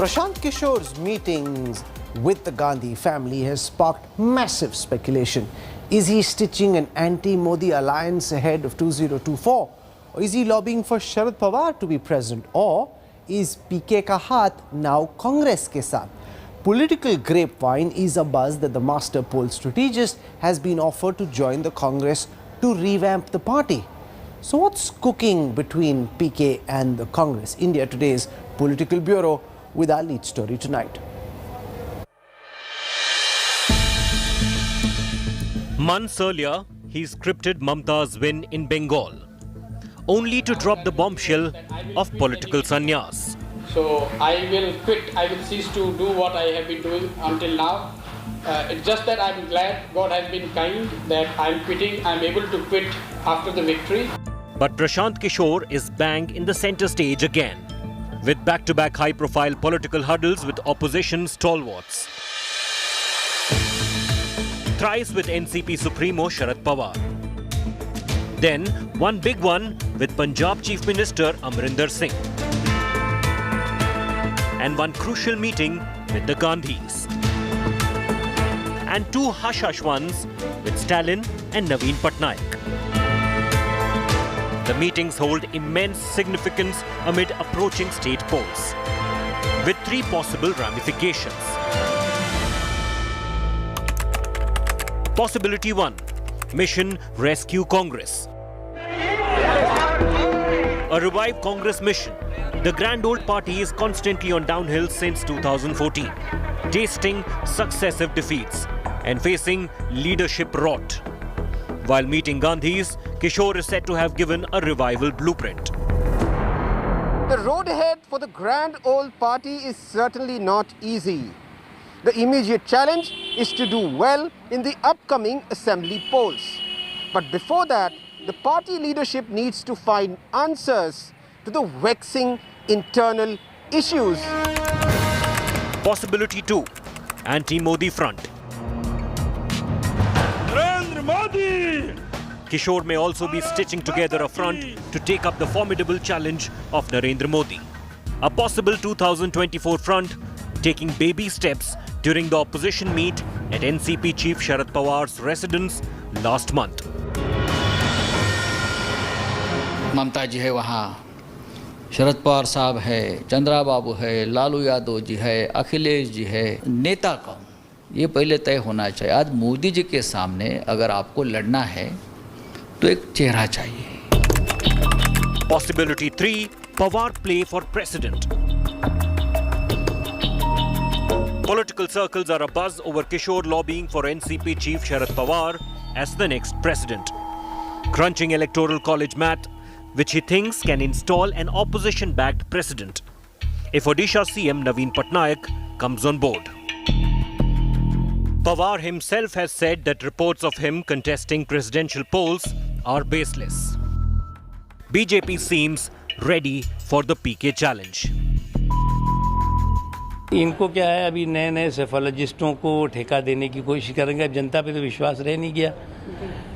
Prashant Kishor's meetings with the Gandhi family has sparked massive speculation. Is he stitching an anti-Modi alliance ahead of 2024? Or is he lobbying for Sharad Pawar to be president? Or is PK ka haath now Congress ke saath? Political grapevine is a buzz that the master poll strategist has been offered to join the Congress to revamp the party. So what's cooking between PK and the Congress? India Today's Political Bureau with our lead story tonight. Months earlier, he scripted Mamta's win in Bengal, only to drop the bombshell of political sannyas. So I will quit, I will cease to do what I have been doing until now. It's just that I'm glad God has been kind that I'm quitting, I'm able to quit after the victory. But Prashant Kishor is bang in the centre stage again, with back-to-back high-profile political huddles with opposition stalwarts. Thrice with NCP Supremo Sharad Pawar. Then one big one with Punjab Chief Minister Amrinder Singh. And one crucial meeting with the Gandhis. And two hush-hush ones with Stalin and Naveen Patnaik. The meetings hold immense significance amid approaching state polls, with three possible ramifications. Possibility 1. Mission Rescue Congress. A revived Congress mission. The grand old party is constantly on downhill since 2014, tasting successive defeats and facing leadership rot. While meeting Gandhis, Kishor is said to have given a revival blueprint. The road ahead for the grand old party is certainly not easy. The immediate challenge is to do well in the upcoming assembly polls. But before that, the party leadership needs to find answers to the vexing internal issues. Possibility 2. Anti-Modi front. Kishor may also be stitching together a front to take up the formidable challenge of Narendra Modi. A possible 2024 front taking baby steps during the opposition meet at NCP Chief Sharad Pawar's residence last month. ममता जी है वहाँ, शरद पवार साहब है, चंद्रा बाबू है, लालू यादव जी है, अखिलेश जी है, नेता कौन? ये पहले तय होना चाहिए. आज मोदी जी के सामने अगर आपको लड़ना है तो एक चेहरा चाहिए. Possibility 3. Pawar play for president. Political circles are abuzz over Kishor lobbying for NCP Chief Sharad Pawar as the next president. Crunching electoral college math, which he thinks can install an opposition-backed president if Odisha CM Naveen Patnaik comes on board. Pawar himself has said that reports of him contesting presidential polls are baseless. BJP seems ready for the PK challenge. इनको क्या है, अभी नए नए सेफोलॉजिस्टों को ठेका देने की कोशिश करेंगे. अब जनता पे तो विश्वास रह नहीं गया.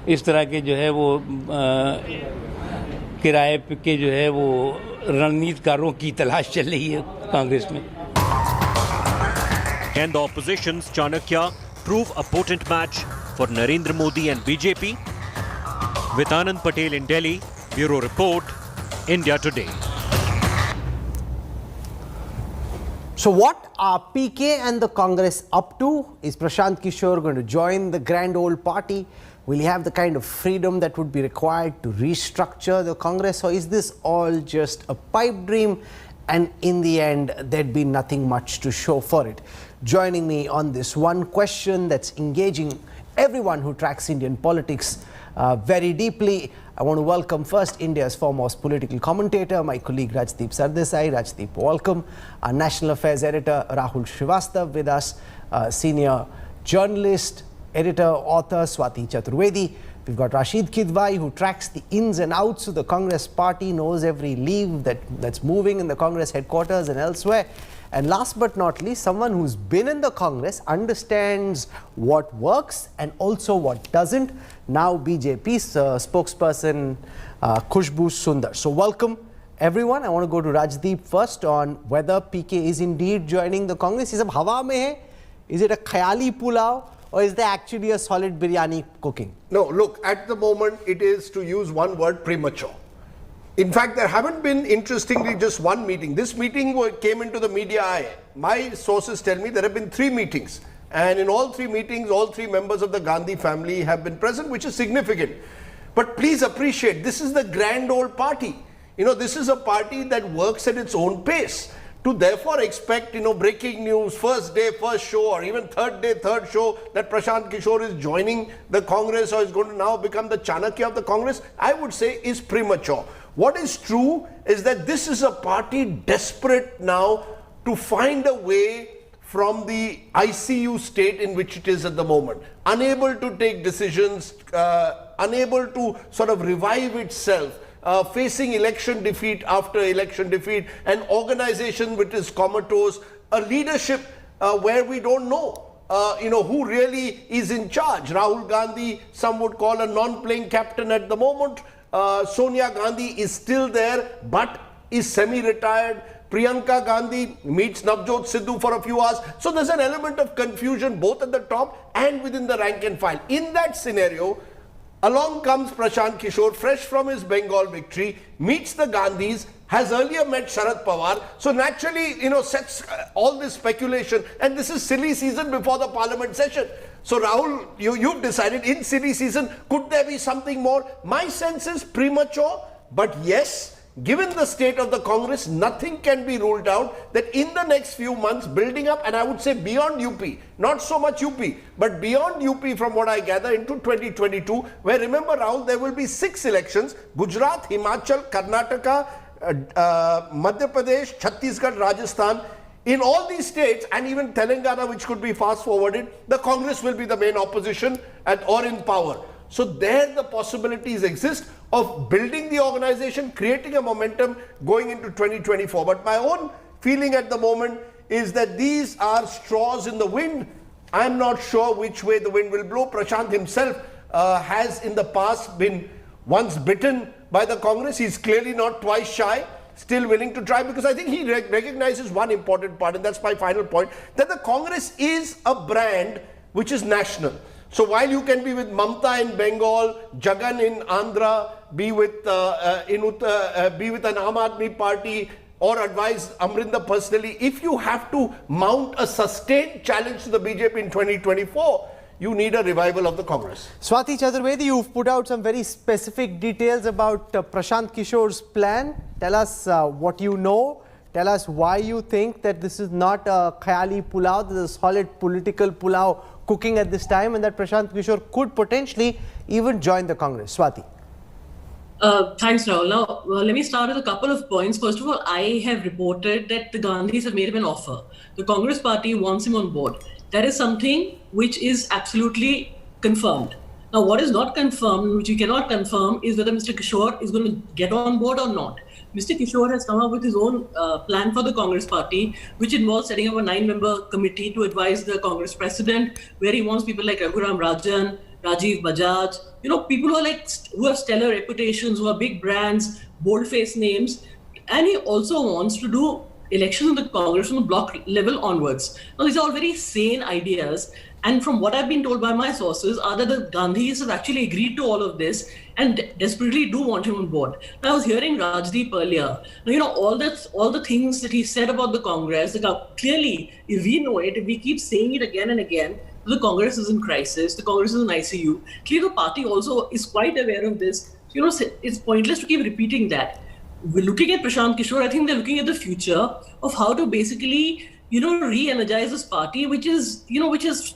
इस तरह के जो है वो किराए के जो है वो रणनीतिकारों की तलाश चल रही है कांग्रेस में. Can the opposition's Chanakya prove a potent match for Narendra Modi and BJP? With Anand Patel in Delhi, Bureau Report, India Today. So what are PK and the Congress up to? Is Prashant Kishor going to join the grand old party? Will he have the kind of freedom that would be required to restructure the Congress? Or is this all just a pipe dream and in the end there'd be nothing much to show for it? Joining me on this one question that's engaging everyone who tracks Indian politics very deeply, I want to welcome first India's foremost political commentator, my colleague Rajdeep Sardesai. Rajdeep, welcome. Our National Affairs Editor Rahul Srivastav with us, senior journalist, editor, author Swati Chaturvedi. We've got Rashid Kidwai, who tracks the ins and outs of the Congress party, knows every leaf that's moving in the Congress headquarters and elsewhere. And last but not least, someone who's been in the Congress, understands what works and also what doesn't. Now BJP's spokesperson Khushbu Sundar. So welcome everyone. I want to go to Rajdeep first on whether PK is indeed joining the Congress. Is it hawa mein hai? Is it a khayali pulao, or is there actually a solid biryani cooking? No, look, at the moment it is, to use one word, premature. In fact, there haven't been, interestingly, just one meeting. This meeting came into the media eye. My sources tell me there have been 3 meetings. And in all 3 meetings, all 3 members of the Gandhi family have been present, which is significant. But please appreciate, this is the grand old party. You know, this is a party that works at its own pace. To therefore expect, breaking news, first day, first show, or even third day, third show, that Prashant Kishor is joining the Congress or is going to now become the Chanakya of the Congress, I would say is premature. What is true is that this is a party desperate now to find a way from the ICU state in which it is at the moment. Unable to take decisions, unable to sort of revive itself, facing election defeat after election defeat, an organization which is comatose, a leadership where we don't know, who really is in charge. Rahul Gandhi, some would call a non-playing captain at the moment. Sonia Gandhi is still there, but is semi-retired. Priyanka Gandhi meets Navjot Sidhu for a few hours. So there's an element of confusion both at the top and within the rank and file. In that scenario, along comes Prashant Kishor, fresh from his Bengal victory, meets the Gandhis, has earlier met Sharad Pawar. So naturally, sets all this speculation. And this is silly season before the parliament session. So Rahul, you've decided in silly season, could there be something more? My sense is premature, but yes, given the state of the Congress, nothing can be ruled out that in the next few months, building up, and I would say beyond UP, not so much UP, but beyond UP from what I gather into 2022, where remember Rahul, there will be 6 elections, Gujarat, Himachal, Karnataka, Madhya Pradesh, Chhattisgarh, Rajasthan. In all these states, and even Telangana, which could be fast forwarded, the Congress will be the main opposition or in power. So there the possibilities exist of building the organization, creating a momentum going into 2024. But my own feeling at the moment is that these are straws in the wind. I'm not sure which way the wind will blow. Prashant himself has in the past been once bitten by the Congress. He's clearly not twice shy, still willing to try, because I think he recognizes one important part, and that's my final point, that the Congress is a brand which is national. So while you can be with Mamta in Bengal, Jagan in Andhra, be with an Aam Aadmi party, or advise Amrinder personally, if you have to mount a sustained challenge to the BJP in 2024, you need a revival of the Congress. Swati Chaturvedi, you've put out some very specific details about Prashant Kishor's plan. Tell us what you know. Tell us why you think that this is not a khayali pulao, this is a solid political pulao cooking at this time, and that Prashant Kishor could potentially even join the Congress. Swati. Thanks, Rahul. Now, let me start with a couple of points. First of all, I have reported that the Gandhis have made him an offer. The Congress party wants him on board. That is something which is absolutely confirmed. Now, what is not confirmed, which you cannot confirm, is whether Mr. Kishor is going to get on board or not. Mr. Kishor has come up with his own plan for the Congress party, which involves setting up a 9-member committee to advise the Congress president, where he wants people like Raghuram Rajan, Rajiv Bajaj, people who have stellar reputations, who are big brands, bold-faced names. And he also wants to do elections in the Congress from the block level onwards. Now, these are all very sane ideas. And from what I've been told by my sources, are that the Gandhis have actually agreed to all of this and desperately do want him on board. Now, I was hearing Rajdeep earlier. Now, all the things that he said about the Congress, clearly, if we know it, if we keep saying it again and again, the Congress is in crisis, the Congress is in ICU. Clearly, the party also is quite aware of this. It's pointless to keep repeating that. We're looking at Prashant Kishor. I think they're looking at the future of how to basically, re-energize this party, which is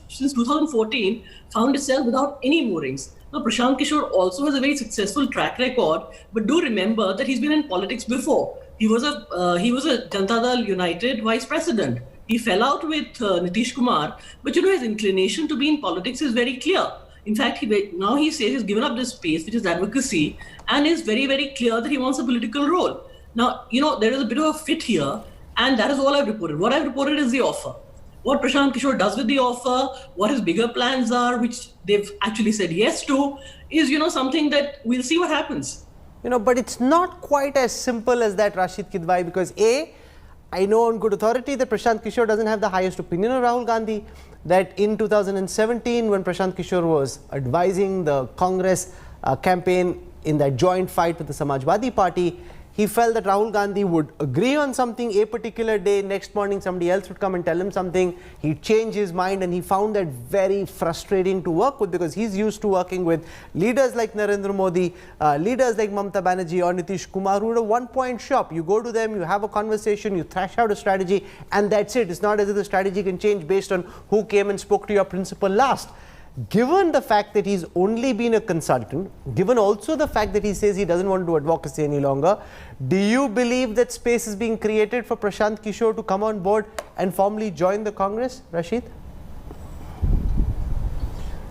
since 2014 found itself without any moorings. Now, Prashant Kishor also has a very successful track record, but do remember that he's been in politics before. He was a Janata Dal United vice president. He fell out with Nitish Kumar, but his inclination to be in politics is very clear. In fact, now he says he's given up this space, which is advocacy, and is very, very clear that he wants a political role. Now, there is a bit of a fit here, and that is all I've reported. What I've reported is the offer. What Prashant Kishor does with the offer, what his bigger plans are, which they've actually said yes to, is, something that we'll see what happens. But it's not quite as simple as that, Rashid Kidwai, because I know on good authority that Prashant Kishor doesn't have the highest opinion of Rahul Gandhi, that in 2017 when Prashant Kishor was advising the Congress campaign in that joint fight with the Samajwadi Party, he felt that Rahul Gandhi would agree on something a particular day, next morning somebody else would come and tell him something, he'd change his mind, and he found that very frustrating to work with, because he's used to working with leaders like Narendra Modi, leaders like Mamata Banerjee or Nitish Kumar, who are a one-point shop. You go to them, you have a conversation, you thrash out a strategy, and that's it. It's not as if the strategy can change based on who came and spoke to your principal last. Given the fact that he's only been a consultant, given also the fact that he says he doesn't want to do advocacy any longer, do you believe that space is being created for Prashant Kishor to come on board and formally join the Congress, Rashid?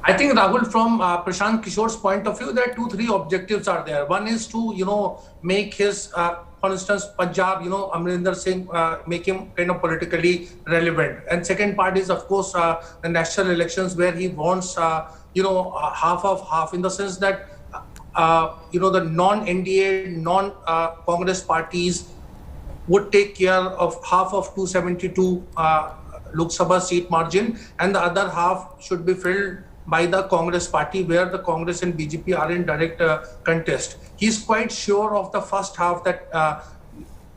I think, Rahul, from Prashant Kishor's point of view, there are 2-3 objectives are there. One is to, make his, for instance, Punjab, Amrinder Singh, make him kind of politically relevant. And second part is, of course, the national elections, where he wants, half of half, in the sense that, the non-NDA, non-Congress parties would take care of half of 272 Lok Sabha seat margin, and the other half should be filled by the Congress party, where the Congress and BJP are in direct contest. He's quite sure of the first half, that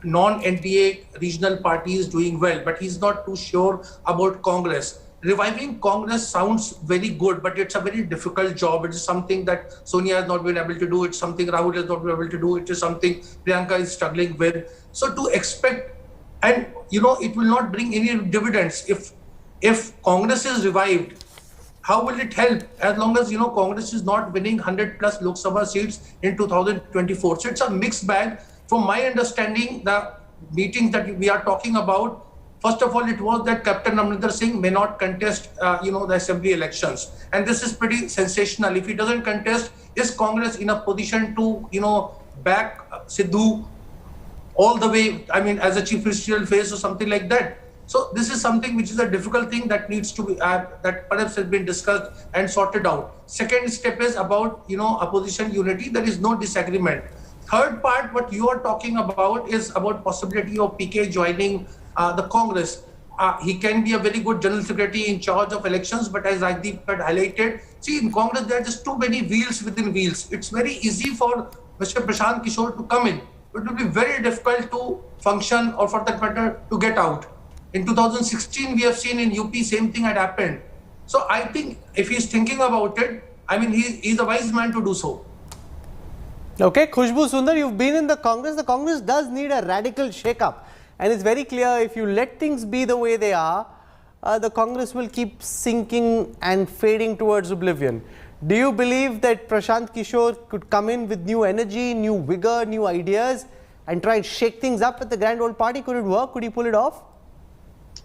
non-NDA regional party is doing well, but he's not too sure about Congress. Reviving Congress sounds very good, but it's a very difficult job. It is something that Sonia has not been able to do. It's something Rahul has not been able to do. It is something Priyanka is struggling with. So to expect, and it will not bring any dividends. If Congress is revived, how will it help, as long as Congress is not winning 100 plus Lok Sabha seats in 2024? So it's a mixed bag. From my understanding, the meetings that we are talking about, first of all, it was that Captain Amrinder Singh may not contest, the assembly elections, and this is pretty sensational. If he doesn't contest, is Congress in a position to, back Sidhu all the way? I mean, as a chief ministerial phase or something like that. So this is something which is a difficult thing that needs to be, that perhaps has been discussed and sorted out. Second step is about, opposition unity. There is no disagreement. Third part, what you are talking about is about possibility of PK joining the Congress. He can be a very good general secretary in charge of elections, but as Rajdeep had highlighted, see, in Congress, there are just too many wheels within wheels. It's very easy for Mr. Prashant Kishor to come in. It will be very difficult to function, or for that matter, to get out. In 2016, we have seen in UP, same thing had happened. So I think if he's thinking about it, I mean, he's a wise man to do so. Okay, Khushbu Sundar, you've been in the Congress. The Congress does need a radical shake-up. And it's very clear, if you let things be the way they are, the Congress will keep sinking and fading towards oblivion. Do you believe that Prashant Kishor could come in with new energy, new vigor, new ideas, and try and shake things up at the grand old party? Could it work? Could he pull it off?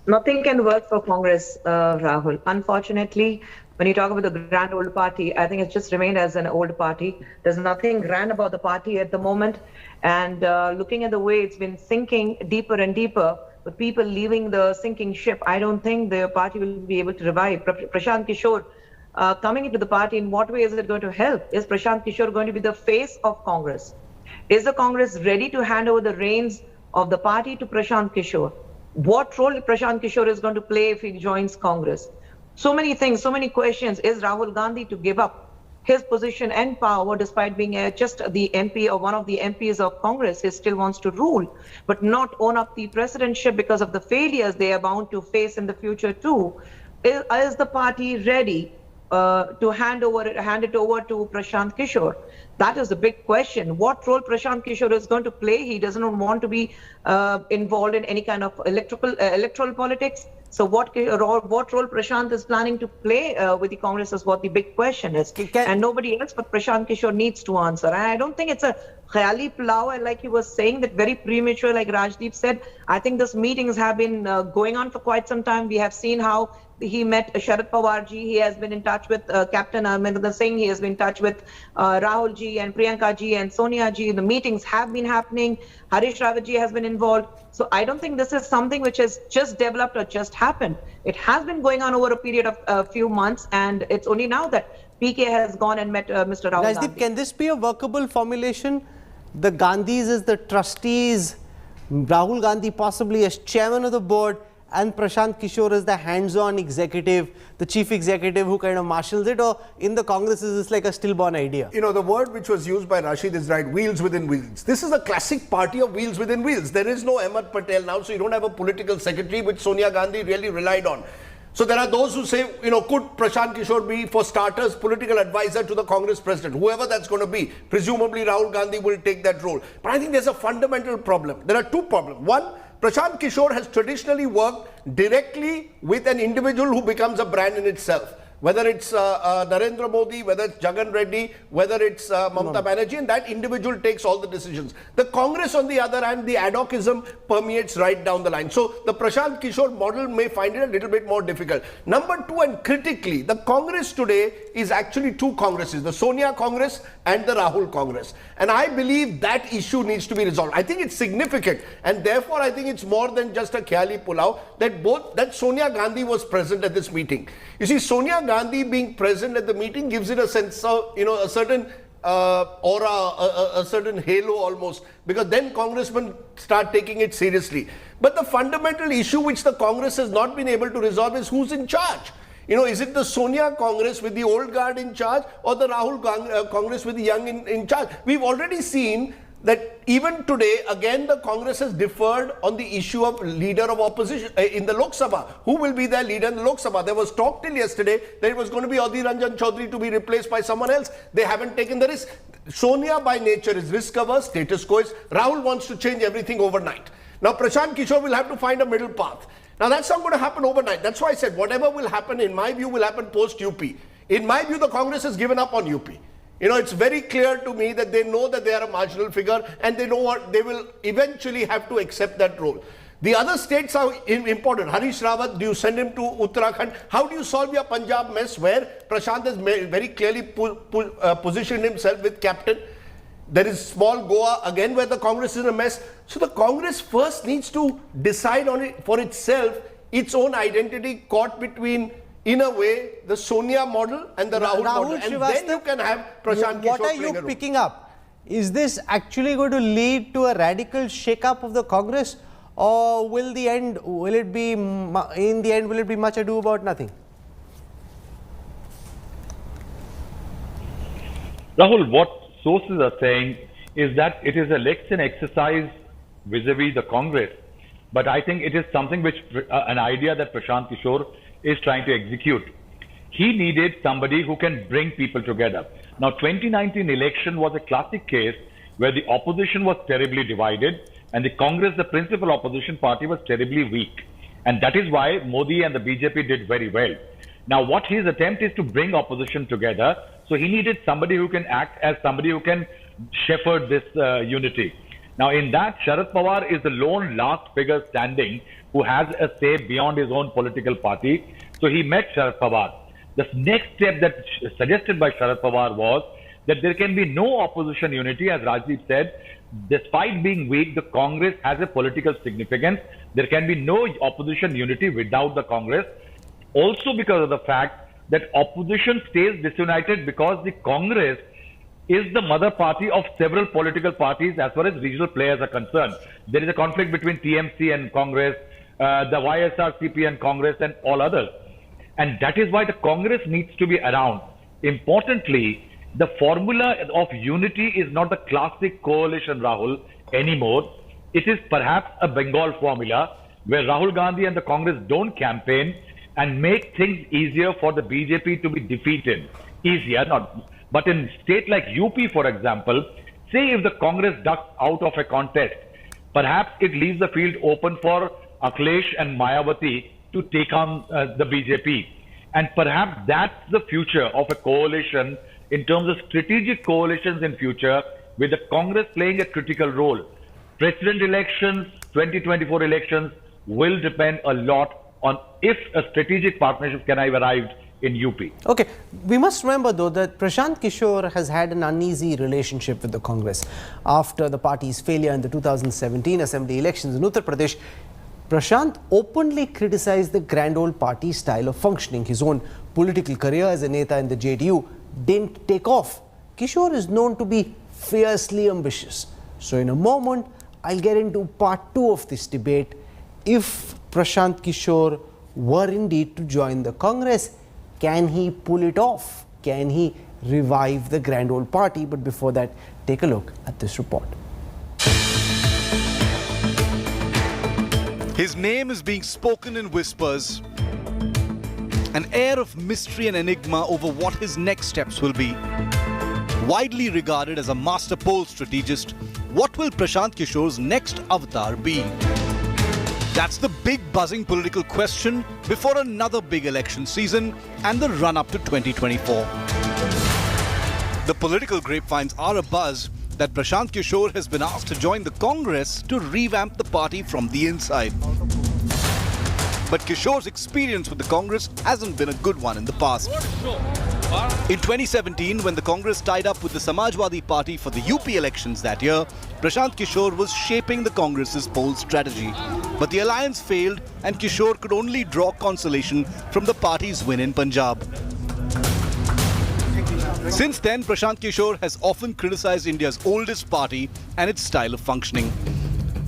Nothing can work for Congress, Rahul. Unfortunately, when you talk about the grand old party, I think it's just remained as an old party. There's nothing grand about the party at the moment. And looking at the way it's been sinking deeper and deeper, with people leaving the sinking ship, I don't think the party will be able to revive. Prashant Kishor coming into the party, in what way is it going to help? Is Prashant Kishor going to be the face of Congress? Is the Congress ready to hand over the reins of the party to Prashant Kishor? What role Prashant Kishor is going to play if he joins Congress? So many things, so many questions. Is Rahul Gandhi to give up his position and power, despite being just the MP or one of the MPs of Congress? He still wants to rule, but not own up the presidentship because of the failures they are bound to face in the future too. Is the party ready to hand it over to Prashant Kishor? That is the big question. What role Prashant Kishor is going to play? He doesn't want to be involved in any kind of electoral politics. So what role Prashant is planning to play with the Congress is what the big question is. And nobody else but Prashant Kishor needs to answer. And I don't think it's a khayali pulao, like he was saying, that very premature, like Rajdeep said. I think these meetings have been going on for quite some time. We have seen how he met Sharad Pawar ji. He has been in touch with Captain Amrinder Singh. He has been in touch with Rahul ji and Priyanka ji and Sonia ji. The meetings have been happening. Harish Rawat ji has been involved. So I don't think this is something which has just developed or just happened. It has been going on over a period of a few months, and it's only now that PK has gone and met Mr. Rahul Rajdeep, Gandhi. can this be a workable formulation? the Gandhis as the trustees, Rahul Gandhi possibly as chairman of the board, and Prashant Kishor as the hands-on executive, the chief executive who kind of marshals it, or in the Congress is this like a stillborn idea? You know, the word which was used by Rashid is right, wheels within wheels. This is a classic party of wheels within wheels. There is no Ahmed Patel now, so you don't have a political secretary, which Sonia Gandhi really relied on. So there are those who say, you know, could Prashant Kishor be, for starters, political advisor to the Congress president, whoever that's going to be. Presumably Rahul Gandhi will take that role. But I think there's a fundamental problem. There are two problems. One, Prashant Kishor has traditionally worked directly with an individual who becomes a brand in itself. Whether it's Narendra Modi, whether it's Jagan Reddy, whether it's Mamata Banerjee, and that individual takes all the decisions. The Congress, on the other hand, the ad hocism permeates right down the line. So the Prashant Kishor model may find it a little bit more difficult. Number two, and critically, the Congress today is actually two Congresses, the Sonia Congress and the Rahul Congress. And I believe that issue needs to be resolved. I think it's significant, and therefore I think it's more than just a khayali pulao that Sonia Gandhi was present at this meeting. You see, Sonia Gandhi being present at the meeting gives it a sense of, you know, a certain aura, a certain halo almost, because then congressmen start taking it seriously. But the fundamental issue which the Congress has not been able to resolve is who's in charge. You know, is it the Sonia Congress with the old guard in charge, or the Rahul Congress with the young in charge? We've already seen that even today, again, the Congress has differed on the issue of leader of opposition in the Lok Sabha. Who will be their leader in the Lok Sabha? There was talk till yesterday that it was going to be Adhir Ranjan Chaudhary to be replaced by someone else. They haven't taken the risk. Sonia by nature is risk averse, status quo. Rahul wants to change everything overnight. Now Prashant Kishor will have to find a middle path. Now that's not going to happen overnight. That's why I said whatever will happen, in my view, will happen post UP. In my view, the Congress has given up on UP. You know, it's very clear to me that they know that they are a marginal figure, and they know what they will eventually have to accept that role. The other states are important. Harish Rawat, do you send him to Uttarakhand? How do you solve your Punjab mess where Prashant has very clearly positioned himself with captain? There is small Goa again where the Congress is in a mess. So the Congress first needs to decide on it for itself, its own identity caught between, in a way, the Sonia model and the Rahul model. And then you can have Prashant Kishor. What are you picking up? Is this actually going to lead to a radical shake-up of the Congress, or will it be much ado about nothing? Rahul, what sources are saying is that it is an election exercise vis-a-vis the Congress, but I think it is something which, an idea that Prashant Kishor is trying to execute. He needed somebody who can bring people together. Now, 2019 election was a classic case where the opposition was terribly divided and the Congress, the principal opposition party, was terribly weak. And that is why Modi and the BJP did very well. Now, what his attempt is to bring opposition together. So he needed somebody who can act as somebody who can shepherd this unity. Now, in that, Sharad Pawar is the lone last figure standing who has a say beyond his own political party. So he met Sharad Pawar. The next step that suggested by Sharad Pawar was that there can be no opposition unity. As Rajdeep said, despite being weak, the Congress has a political significance. There can be no opposition unity without the Congress. Also because of the fact that opposition stays disunited because the Congress is the mother party of several political parties as far as regional players are concerned. There is a conflict between TMC and Congress, the YSRCP and Congress, and all others. And that is why the Congress needs to be around. Importantly, the formula of unity is not the classic coalition, Rahul, anymore. It is perhaps a Bengal formula where Rahul Gandhi and the Congress don't campaign and make things easier for the BJP to be defeated. Easier, not. But in a state like UP, for example, say if the Congress ducks out of a contest, perhaps it leaves the field open for Akhilesh and Mayawati to take on the BJP. And perhaps that's the future of a coalition in terms of strategic coalitions in future, with the Congress playing a critical role. President elections, 2024 elections will depend a lot on if a strategic partnership can have arrived in UP. Okay, we must remember though that Prashant Kishor has had an uneasy relationship with the Congress. After the party's failure in the 2017 assembly elections in Uttar Pradesh, Prashant openly criticized the grand old party style of functioning. His own political career as a Neta in the JDU didn't take off. Kishor is known to be fiercely ambitious. So in a moment, I'll get into part 2 of this debate. If Prashant Kishor were indeed to join the Congress, can he pull it off? Can he revive the grand old party? But before that, take a look at this report. His name is being spoken in whispers. An air of mystery and enigma over what his next steps will be. Widely regarded as a master poll strategist, what will Prashant Kishor's next avatar be? That's the big buzzing political question before another big election season and the run-up to 2024. The political grapevines are abuzz that Prashant Kishor has been asked to join the Congress to revamp the party from the inside. But Kishor's experience with the Congress hasn't been a good one in the past. In 2017, when the Congress tied up with the Samajwadi Party for the UP elections that year, Prashant Kishor was shaping the Congress's poll strategy. But the alliance failed and Kishor could only draw consolation from the party's win in Punjab. Since then, Prashant Kishor has often criticized India's oldest party and its style of functioning.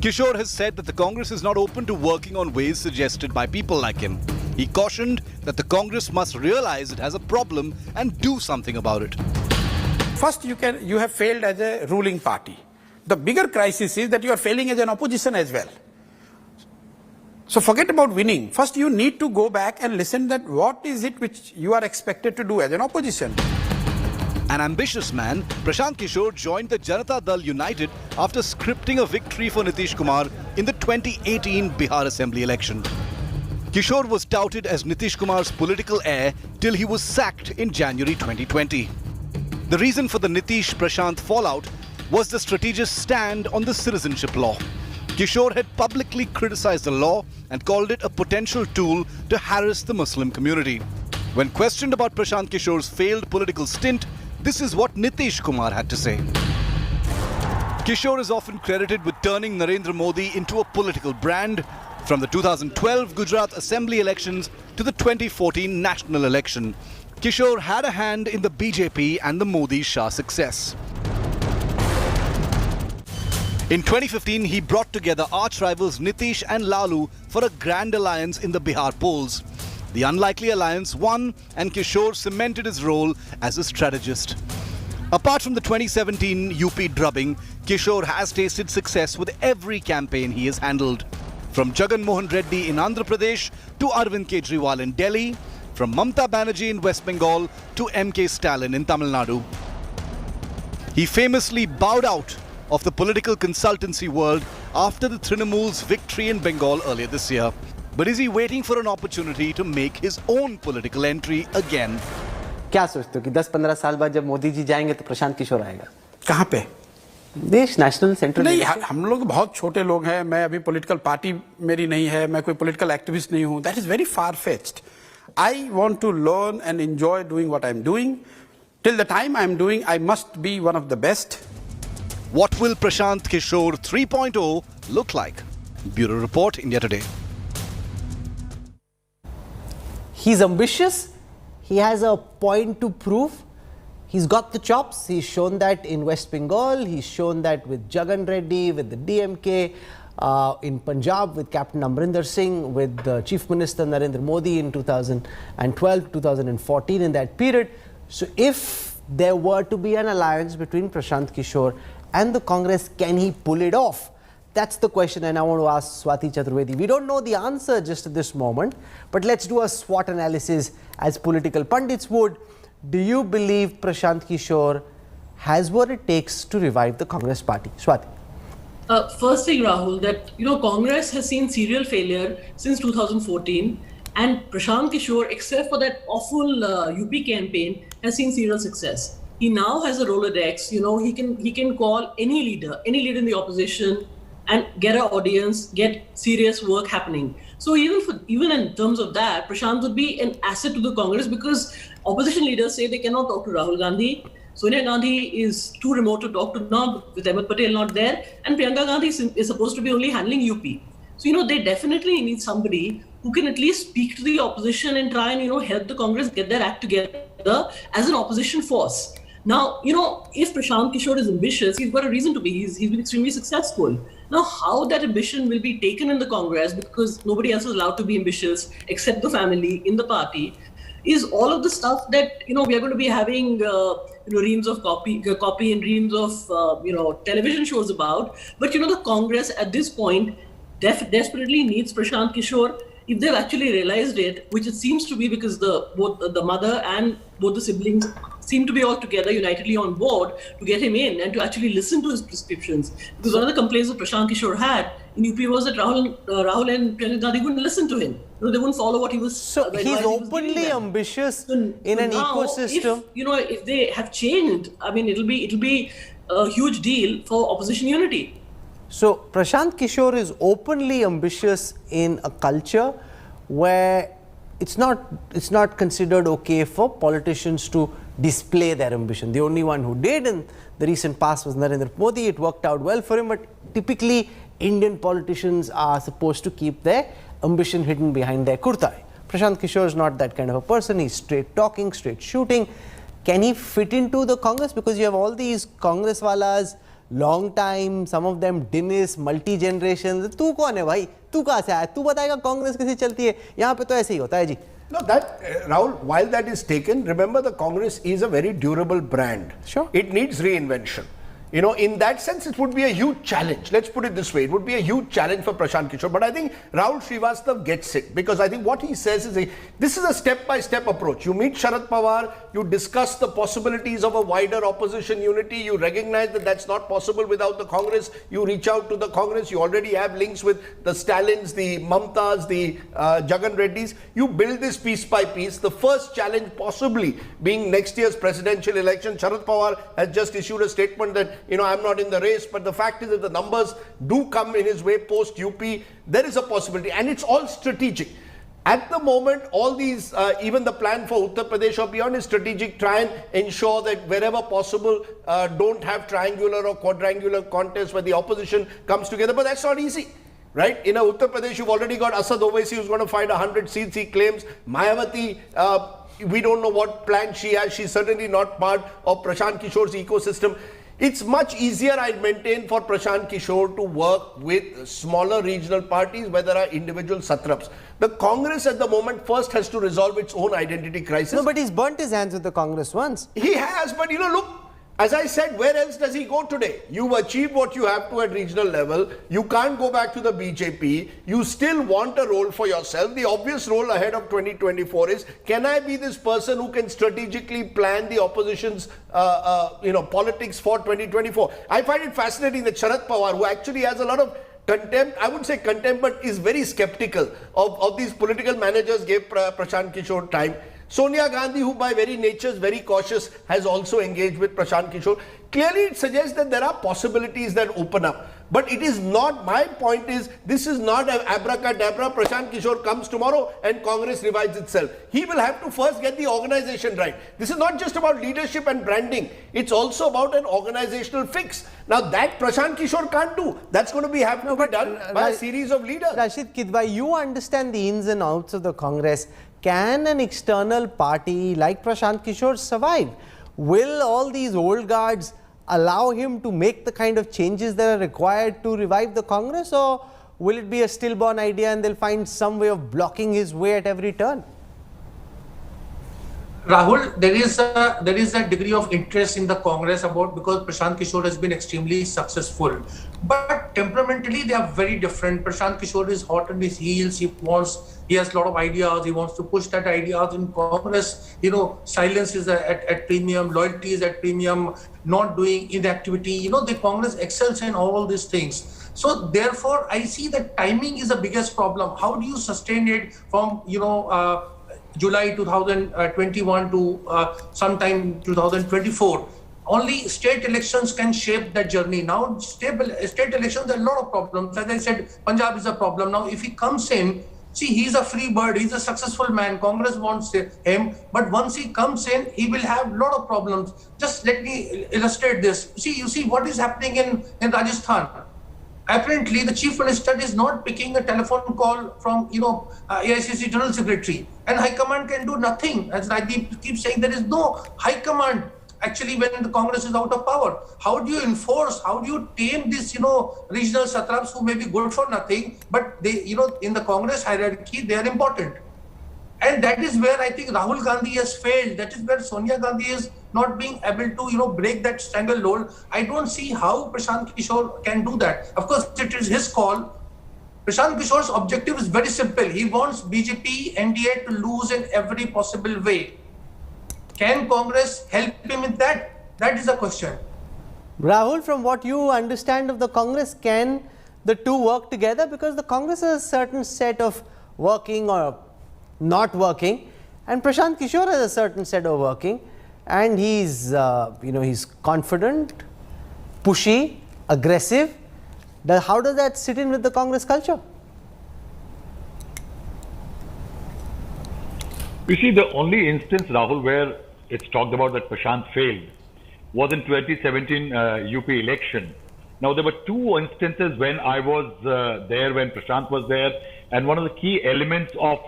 Kishor has said that the Congress is not open to working on ways suggested by people like him. He cautioned that the Congress must realize it has a problem and do something about it. First, you have failed as a ruling party. The bigger crisis is that you are failing as an opposition as well. So forget about winning. First, you need to go back and listen that what is it which you are expected to do as an opposition. An ambitious man, Prashant Kishor joined the Janata Dal United after scripting a victory for Nitish Kumar in the 2018 Bihar Assembly election. Kishor was touted as Nitish Kumar's political heir till he was sacked in January 2020. The reason for the Nitish-Prashant fallout was the strategist stand on the citizenship law. Kishor had publicly criticized the law and called it a potential tool to harass the Muslim community. When questioned about Prashant Kishor's failed political stint, this is what Nitish Kumar had to say. Kishor is often credited with turning Narendra Modi into a political brand, from the 2012 Gujarat Assembly elections to the 2014 national election. Kishor had a hand in the BJP and the Modi-Shah success. In 2015, he brought together arch rivals Nitish and Lalu for a grand alliance in the Bihar polls. The unlikely alliance won, and Kishor cemented his role as a strategist. Apart from the 2017 UP drubbing, Kishor has tasted success with every campaign he has handled. From Jagan Mohan Reddy in Andhra Pradesh to Arvind Kejriwal in Delhi, from Mamta Banerjee in West Bengal to MK Stalin in Tamil Nadu. He famously bowed out of the political consultancy world after the Trinamool's victory in Bengal earlier this year. But is he waiting for an opportunity to make his own political entry again? क्या सोचते हो कि 10-15 साल बाद जब मोदी जी जाएंगे तो प्रशांत किशोर आएगा? कहाँ पे? देश नेशनल सेंट्रल नहीं, हम लोग बहुत छोटे लोग हैं. मैं अभी पॉलिटिकल पार्टी मेरी नहीं है, मैं कोई पॉलिटिकल एक्टिविस्ट नहीं हूँ. That is very far fetched. I want to learn and enjoy doing what I am doing. Till the time I am doing, I must be one of the best. What will Prashant Kishor 3.0 look like? Bureau Report, India Today. He's ambitious. He has a point to prove. He's got the chops. He's shown that in West Bengal. He's shown that with Jagan Reddy, with the DMK, in Punjab with Captain Amrinder Singh, with Chief Minister Narendra Modi in 2012, 2014, in that period. So if there were to be an alliance between Prashant Kishor and the Congress, can he pull it off? That's the question, and I want to ask Swati Chaturvedi. We don't know the answer just at this moment, but let's do a SWOT analysis as political pundits would. Do you believe Prashant Kishor has what it takes to revive the Congress party? Swati. First thing, Rahul, that Congress has seen serial failure since 2014, and Prashant Kishor, except for that awful UP campaign, has seen serial success. He now has a Rolodex. He can call any leader in the opposition, and get an audience, get serious work happening. So even in terms of that, Prashant would be an asset to the Congress, because opposition leaders say they cannot talk to Rahul Gandhi. Sonia Gandhi is too remote to talk to now, with Ahmed Patel not there, and Priyanka Gandhi is supposed to be only handling UP. So they definitely need somebody who can at least speak to the opposition and try and help the Congress get their act together as an opposition force. Now, if Prashant Kishor is ambitious, he's got a reason to be. He's been extremely successful. Now, how that ambition will be taken in the Congress, because nobody else is allowed to be ambitious except the family in the party, is all of the stuff that we are going to be having reams of copy and reams of television shows about. But the Congress at this point desperately needs Prashant Kishor. If they've actually realized it, which it seems to be, because both the mother and both the siblings seem to be all together unitedly on board to get him in and to actually listen to his prescriptions. Because one of the complaints that Prashant Kishor had in UP was that Rahul and Priyanka Gandhi wouldn't listen to him. They wouldn't follow what he was. So he's openly ambitious in an ecosystem. If they have changed, it'll be a huge deal for opposition unity. So Prashant Kishor is openly ambitious in a culture where it's not considered okay for politicians to display their ambition. The only one who did in the recent past was Narendra Modi. It worked out well for him, but typically Indian politicians are supposed to keep their ambition hidden behind their kurta. Prashant Kishor is not that kind of a person. He's straight talking, straight shooting. Can he fit into the Congress? Because you have all these Congress walas, long time, some of them Dinis, multi-generations. तू कौन है भाई? तू कहाँ से आया? तू बताएगा कांग्रेस कैसे चलती है? यहाँ पे तो ऐसे ही होता है जी. No, Rahul, while that is taken, remember the Congress is a very durable brand. Sure. It needs reinvention. In that sense, it would be a huge challenge. Let's put it this way. It would be a huge challenge for Prashant Kishor. But I think Rahul Srivastav gets it, because I think what he says is this is a step-by-step approach. You meet Sharad Pawar, you discuss the possibilities of a wider opposition unity. You recognize that that's not possible without the Congress. You reach out to the Congress. You already have links with the Stalins, the Mamtas, the Jagan Reddys. You build this piece by piece. The first challenge possibly being next year's presidential election. Sharad Pawar has just issued a statement that I'm not in the race, but the fact is that the numbers do come in his way post UP, there is a possibility, and it's all strategic. At the moment, all these, even the plan for Uttar Pradesh or beyond is strategic, try and ensure that wherever possible, don't have triangular or quadrangular contests where the opposition comes together, but that's not easy. Right? In Uttar Pradesh, you've already got Asad Owaisi who's going to fight 100 seats, he claims. Mayawati, we don't know what plan she has. She's certainly not part of Prashant Kishor's ecosystem. It's much easier, I maintain, for Prashant Kishor to work with smaller regional parties where there are individual satraps. The Congress at the moment first has to resolve its own identity crisis. No, but he's burnt his hands with the Congress once. He has, but look, as I said, where else does he go today? You've achieved what you have to at regional level. You can't go back to the BJP. You still want a role for yourself. The obvious role ahead of 2024 is, can I be this person who can strategically plan the opposition's politics for 2024? I find it fascinating that Sharad Pawar, who actually has a lot of contempt, I wouldn't say contempt, but is very skeptical of these political managers, gave Prashant Kishor time. Sonia Gandhi, who by very nature is very cautious, has also engaged with Prashant Kishor. Clearly, it suggests that there are possibilities that open up. But it is not, my point is, this is not an abracadabra. Prashant Kishor comes tomorrow and Congress revives itself. He will have to first get the organization right. This is not just about leadership and branding. It's also about an organizational fix. Now that Prashant Kishor can't do. That's going to have to be done by a series of leaders. Rashid Kidwai, you understand the ins and outs of the Congress. Can an external party like Prashant Kishor survive? Will all these old guards allow him to make the kind of changes that are required to revive the Congress, or will it be a stillborn idea and they'll find some way of blocking his way at every turn? Rahul, there is a degree of interest in the Congress because Prashant Kishor has been extremely successful. But temperamentally, they are very different. Prashant Kishor is hot on his heels. He has a lot of ideas. He wants to push that ideas in Congress. Silence is at premium, loyalty is at premium, not doing inactivity. The Congress excels in all these things. So therefore, I see that timing is the biggest problem. How do you sustain it from, July 2021 to sometime 2024? Only state elections can shape that journey. Now, state elections, there are a lot of problems. As I said, Punjab is a problem. Now, if he comes in, see, he's a free bird. He's a successful man. Congress wants him. But once he comes in, he will have a lot of problems. Just let me illustrate this. You see what is happening in Rajasthan. Apparently, the chief minister is not picking a telephone call from, AICC General Secretary. And High Command can do nothing. As Rajdeep keeps saying, there is no High Command. actually when the Congress is out of power? How do you enforce, how do you tame these, regional satraps who may be good for nothing, but they, in the Congress hierarchy, they are important. And that is where I think Rahul Gandhi has failed. That is where Sonia Gandhi is not being able to, break that stranglehold. I don't see how Prashant Kishor can do that. Of course, it is his call. Prashant Kishor's objective is very simple. He wants BJP, NDA to lose in every possible way. Can Congress help him with that? That is the question. Rahul, from what you understand of the Congress, can the two work together? Because the Congress has a certain set of working or not working, and Prashant Kishor has a certain set of working, and he's he's confident, pushy, aggressive. How does that sit in with the Congress culture? You see, the only instance, Rahul, where it's talked about that Prashant failed was in 2017 UP election. Now, there were two instances when I was there, when Prashant was there, and one of the key elements of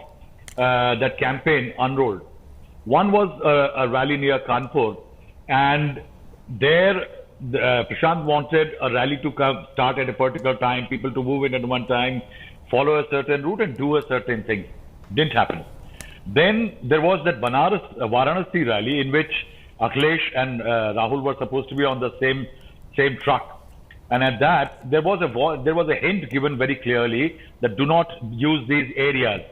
that campaign unrolled. One was a rally near Kanpur, and there Prashant wanted a rally to start at a particular time, people to move in at one time, follow a certain route and do a certain thing. Didn't happen. Then there was that Varanasi rally in which Akhilesh and Rahul were supposed to be on the same truck. And at that, there was a hint given very clearly that do not use these areas.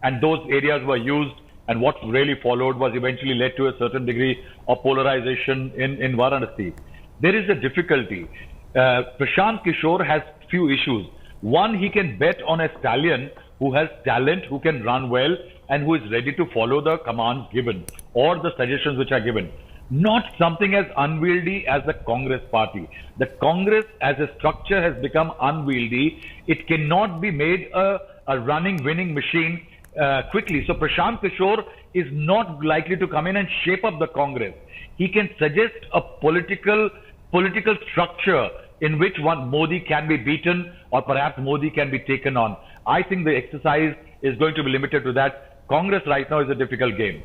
And those areas were used, and what really followed was eventually led to a certain degree of polarization in Varanasi. There is a difficulty. Prashant Kishor has few issues. One, he can bet on a stallion who has talent, who can run well, and who is ready to follow the commands given or the suggestions which are given. Not something as unwieldy as the Congress party. The Congress as a structure has become unwieldy. It cannot be made a running, winning machine quickly. So Prashant Kishor is not likely to come in and shape up the Congress. He can suggest a political structure in which Modi can be beaten or perhaps Modi can be taken on. I think the exercise is going to be limited to that. Congress right now is a difficult game.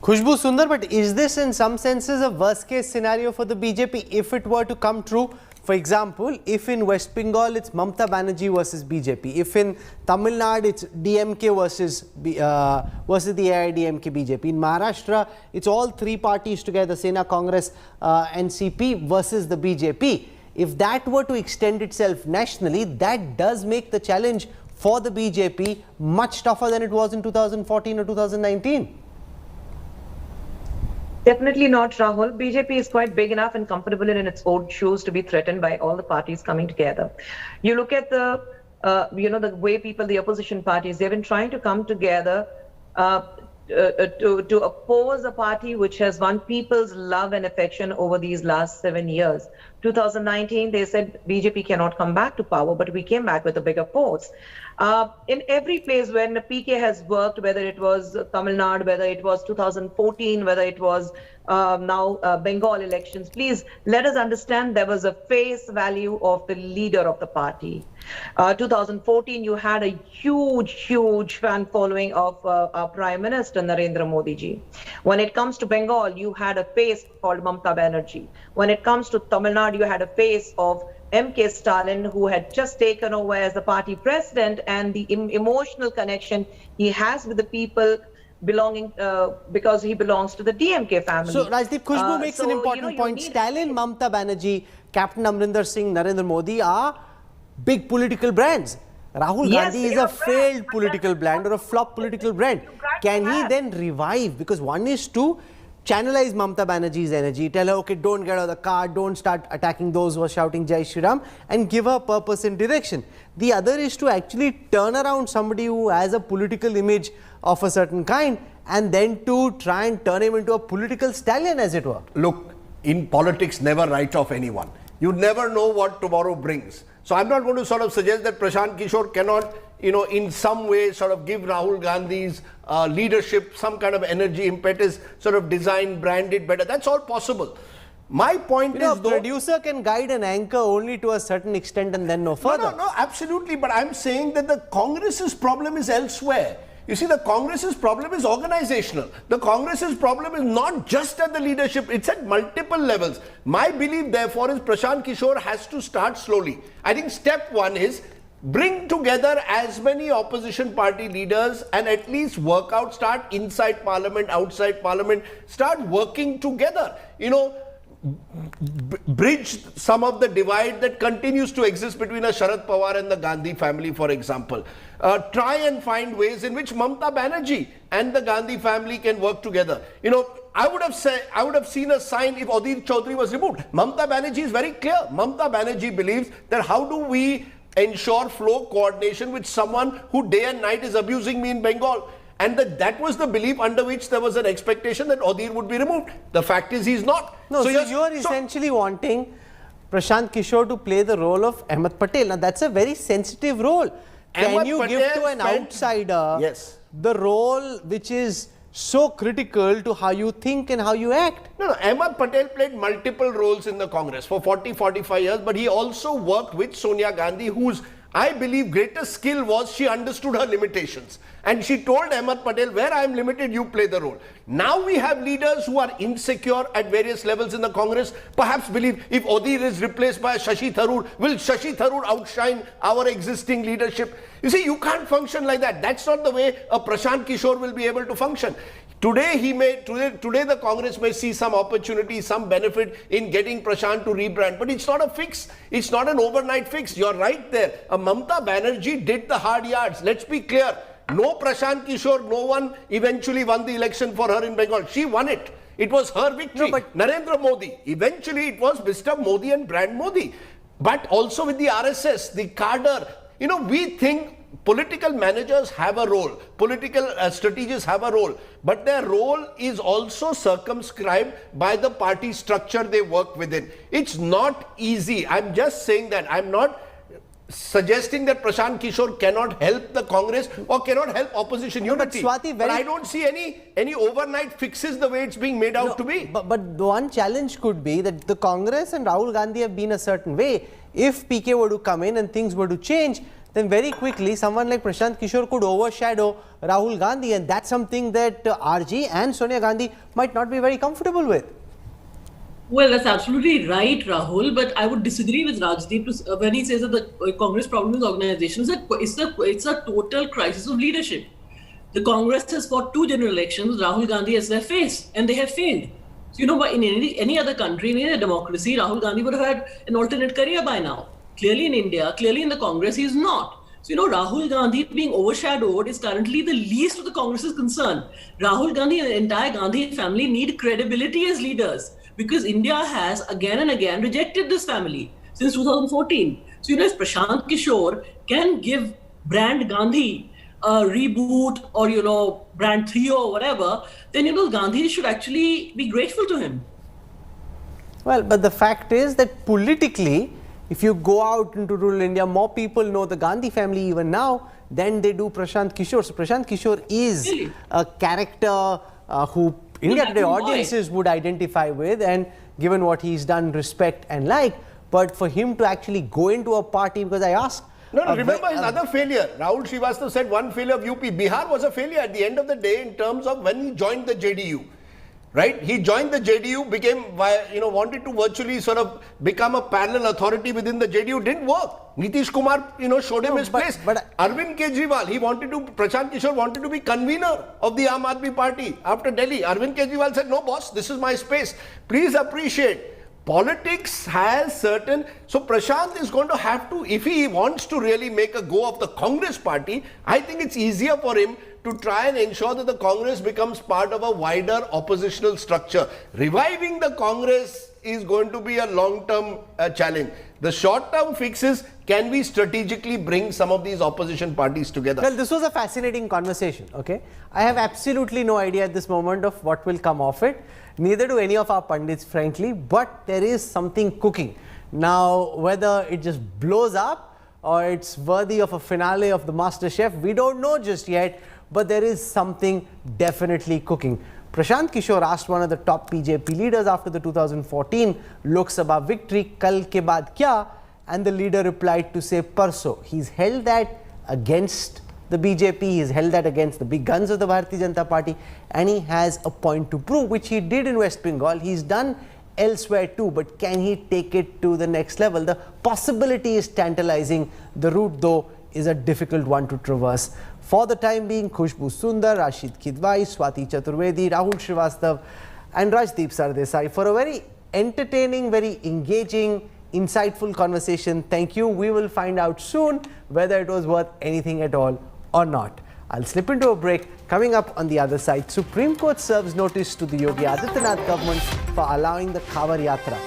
Khushbu Sundar, but is this in some senses a worst case scenario for the BJP if it were to come true? For example, if in West Bengal it's Mamata Banerjee versus BJP, if in Tamil Nadu it's DMK versus the AIDMK BJP, in Maharashtra it's all three parties together, Sena, Congress, NCP versus the BJP. If that were to extend itself nationally, that does make the challenge for the BJP much tougher than it was in 2014 or 2019. Definitely not, Rahul. BJP is quite big enough and comfortable in its own shoes to be threatened by all the parties coming together. You look at the way the opposition parties, they've been trying to come together to oppose a party which has won people's love and affection over these last 7 years. 2019, they said BJP cannot come back to power, but we came back with a bigger force. In every place when the PK has worked, whether it was Tamil Nadu, whether it was 2014, whether it was now Bengal elections, please let us understand there was a face value of the leader of the party. 2014, you had a huge fan following of our Prime Minister Narendra Modi ji. When it comes to Bengal, you had a face called Mamata Banerjee. When it comes to Tamil Nadu, you had a face of M.K. Stalin, who had just taken over as the party president, and the emotional connection he has with the people belonging because he belongs to the DMK family. So Rajdeep, Khushbu makes an important point. Stalin, Mamata Banerjee, Captain Amrinder Singh, Narendra Modi are big political brands. Rahul Gandhi is a failed political brand or a flop political brand. Can he then revive? Because one is to channelize Mamata Banerjee's energy, tell her, okay, don't get out of the car, don't start attacking those who are shouting Jai Shri Ram, and give her purpose and direction. The other is to actually turn around somebody who has a political image of a certain kind and then to try and turn him into a political stallion, as it were. Look, in politics, never write off anyone. You never know what tomorrow brings. So I'm not going to sort of suggest that Prashant Kishor cannot, in some way sort of give Rahul Gandhi's leadership some kind of energy, impetus, sort of design, brand it better. That's all possible. My point is, a producer can guide an anchor only to a certain extent and then no further. No, absolutely. But I'm saying that the Congress's problem is elsewhere. You see, the Congress's problem is organizational. The Congress's problem is not just at the leadership, it's at multiple levels. My belief, therefore, is Prashant Kishor has to start slowly. I think step one is bring together as many opposition party leaders and at least work out, start inside parliament, outside parliament, start working together. You know, bridge some of the divide that continues to exist between a Sharad Pawar and the Gandhi family, for example. Try and find ways in which Mamata Banerjee and the Gandhi family can work together. You know, I would have seen a sign if Odin Chaudhary was removed. Mamata Banerjee is very clear. Mamata Banerjee believes that how do we ensure flow coordination with someone who day and night is abusing me in Bengal? And that was the belief under which there was an expectation that Odir would be removed. The fact is he's not. No, so you're essentially wanting Prashant Kishor to play the role of Ahmed Patel. Now that's a very sensitive role. Can you give to an outsider the role which is so critical to how you think and how you act? No, Ahmed Patel played multiple roles in the Congress for 40-45 years, but he also worked with Sonia Gandhi, whose, I believe, greatest skill was she understood her limitations. And she told Ahmed Patel, where I am limited, you play the role. Now we have leaders who are insecure at various levels in the Congress, perhaps believe if Odir is replaced by Shashi Tharoor, will Shashi Tharoor outshine our existing leadership? You see, you can't function like that. That's not the way a Prashant Kishor will be able to function. Today the Congress may see some opportunity, some benefit in getting Prashant to rebrand, but it's not a fix. It's not an overnight fix. You're right there. Mamata Banerjee did the hard yards. Let's be clear. No Prashant Kishor, no one eventually won the election for her in Bengal. She won it. It was her victory. No, but Narendra Modi. Eventually it was Mr. Modi and brand Modi. But also with the RSS, the cadre. You know, we think political managers have a role, political strategists have a role, but their role is also circumscribed by the party structure they work within. It's not easy. I'm just saying that. I'm not suggesting that Prashant Kishor cannot help the Congress or cannot help opposition unity. But, Swati, but I don't see any overnight fixes the way it's being made out to be. But the one challenge could be that the Congress and Rahul Gandhi have been a certain way. If PK were to come in and things were to change, then very quickly someone like Prashant Kishor could overshadow Rahul Gandhi, and that's something that RG and Sonia Gandhi might not be very comfortable with. Well, that's absolutely right, Rahul, but I would disagree with Rajdeep when he says that the Congress problem is organization. It's a total crisis of leadership. The Congress has fought 2 general elections, Rahul Gandhi as their face, and they have failed. So, you know, in any other country, in any democracy, Rahul Gandhi would have had an alternate career by now. Clearly in India, clearly in the Congress, he is not. So, you know, Rahul Gandhi being overshadowed is currently the least of the Congress's concern. Rahul Gandhi and the entire Gandhi family need credibility as leaders because India has again and again rejected this family since 2014. So, you know, if Prashant Kishor can give brand Gandhi a reboot or, you know, brand Trio or whatever, then, you know, Gandhi should actually be grateful to him. Well, but the fact is that politically, if you go out into rural India, more people know the Gandhi family even now than they do Prashant Kishor. So Prashant Kishor is a character who India Today audiences would identify with, and given what he's done, respect and like. But for him to actually go into a party, because I asked... No, remember his other failure. Rahul Srivastava said one failure of UP. Bihar was a failure at the end of the day in terms of when he joined the JDU. Right? He joined the JDU, became, you know, wanted to virtually sort of become a parallel authority within the JDU. Didn't work. Nitish Kumar, you know, showed him his place. But Arvind Kejriwal, Prashant Kishor wanted to be convener of the Aam Aadmi Party after Delhi. Arvind Kejriwal said, no boss, this is my space. Please appreciate. Politics has certain... So Prashant is going to have to, if he wants to really make a go of the Congress party, I think it's easier for him to try and ensure that the Congress becomes part of a wider oppositional structure. Reviving the Congress is going to be a long-term challenge. The short-term fixes, can we strategically bring some of these opposition parties together? Well, this was a fascinating conversation, okay? I have absolutely no idea at this moment of what will come of it. Neither do any of our pundits, frankly, but there is something cooking. Now, whether it just blows up or it's worthy of a finale of the MasterChef, we don't know just yet, but there is something definitely cooking. Prashant Kishor asked one of the top BJP leaders after the 2014 Lok Sabha victory, "Kal ke baad kya?" and the leader replied to say "Parso." He's held that against the BJP. He's held that against the big guns of the Bharatiya Janata Party, and he has a point to prove, which he did in West Bengal. He's done elsewhere too, but can he take it to the next level? The possibility is tantalizing. The route, though, is a difficult one to traverse. For the time being, Khushbu Sundar, Rashid Kidwai, Swati Chaturvedi, Rahul Srivastav and Rajdeep Sardesai for a very entertaining, very engaging, insightful conversation. Thank you. We will find out soon whether it was worth anything at all or not. I'll slip into a break. Coming up on the other side, Supreme Court serves notice to the Yogi Adityanath government for allowing the Khavar Yatra